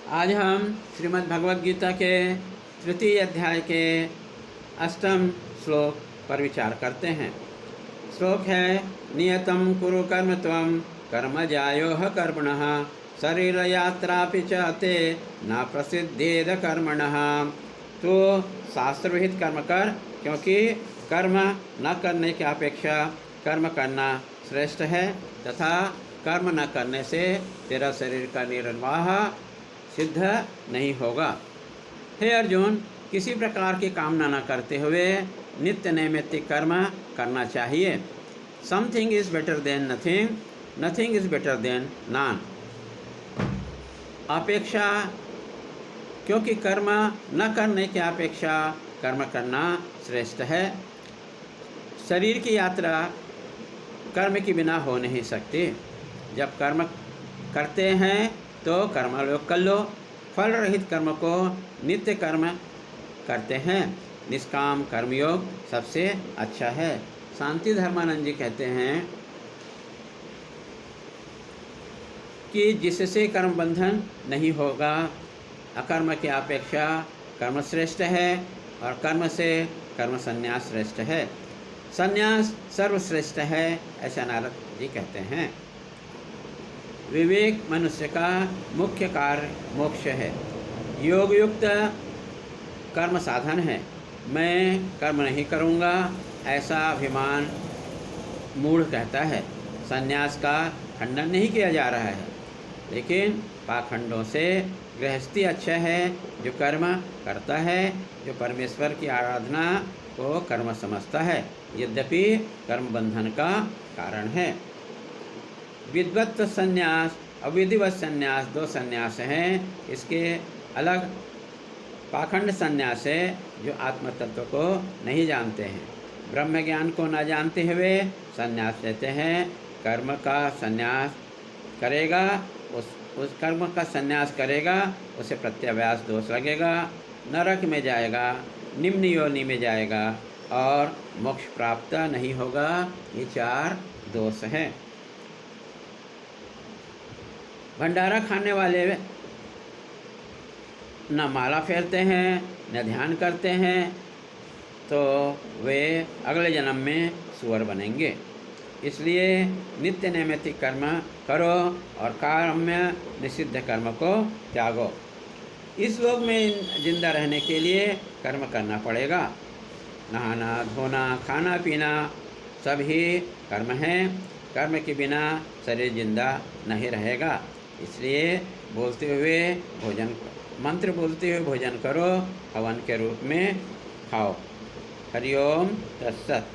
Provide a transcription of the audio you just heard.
आज हम श्रीमद् भगवद गीता के तृतीय अध्याय के 8वें श्लोक पर विचार करते हैं। श्लोक है, नियतं कुरु कर्म त्वं कर्म ज्यायो कर्मणः शरीर यात्रापि च ते न प्रसिद्धेद कर्मणः। तो शास्त्र विहित कर्म कर, क्योंकि कर्म न करने की अपेक्षा कर्म करना श्रेष्ठ है तथा कर्म न करने से तेरा शरीर का निर्वाह सिद्ध नहीं होगा। हे अर्जुन, किसी प्रकार की कामना न करते हुए नित्य नैमित्तिक कर्म करना चाहिए। Something is better than nothing, nothing is better than non. अपेक्षा, क्योंकि कर्म न करने की अपेक्षा कर्म करना श्रेष्ठ है। शरीर की यात्रा कर्म के बिना हो नहीं सकती। जब कर्म करते हैं तो कर्मयोग कर लो। फल रहित कर्म को नित्य कर्म करते हैं। निष्काम कर्मयोग सबसे अच्छा है। शांति धर्मानंद जी कहते हैं कि जिससे कर्म बंधन नहीं होगा, अकर्म की अपेक्षा कर्म श्रेष्ठ है और कर्म से कर्म संन्यास श्रेष्ठ है। संन्यास सर्वश्रेष्ठ है, ऐसा नारद जी कहते हैं। विवेक मनुष्य का मुख्य कार्य मोक्ष है। योग युक्त कर्म साधन है। मैं कर्म नहीं करूँगा ऐसा अभिमान मूढ़ कहता है। संन्यास का खंडन नहीं किया जा रहा है, लेकिन पाखंडों से गृहस्थी अच्छा है जो कर्म करता है, जो परमेश्वर की आराधना को कर्म समझता है, यद्यपि कर्म बंधन का कारण है। विद्वत संन्यास और विधिवत संन्यास दो संन्यास हैं। इसके अलग पाखंड संन्यास है जो आत्म तत्व को नहीं जानते हैं। ब्रह्म ज्ञान को न जानते हुए संन्यास लेते हैं। कर्म का संन्यास करेगा, उस कर्म का संन्यास करेगा, उसे प्रत्याव्यास दोष लगेगा, नरक में जाएगा, निम्न योनि में जाएगा और मोक्ष प्राप्त नहीं होगा। ये 4 दोष हैं। भंडारा खाने वाले न माला फेरते हैं न ध्यान करते हैं, तो वे अगले जन्म में सुअर बनेंगे। इसलिए नित्य नैमित्तिक कर्म करो और काम्य निषिद्ध कर्म को त्यागो। इस लोक में जिंदा रहने के लिए कर्म करना पड़ेगा। नहाना धोना खाना पीना सभी कर्म हैं। कर्म के बिना शरीर जिंदा नहीं रहेगा। इसलिए बोलते हुए भोजन, मंत्र बोलते हुए भोजन करो, हवन के रूप में खाओ। हरि ओम तत्सत।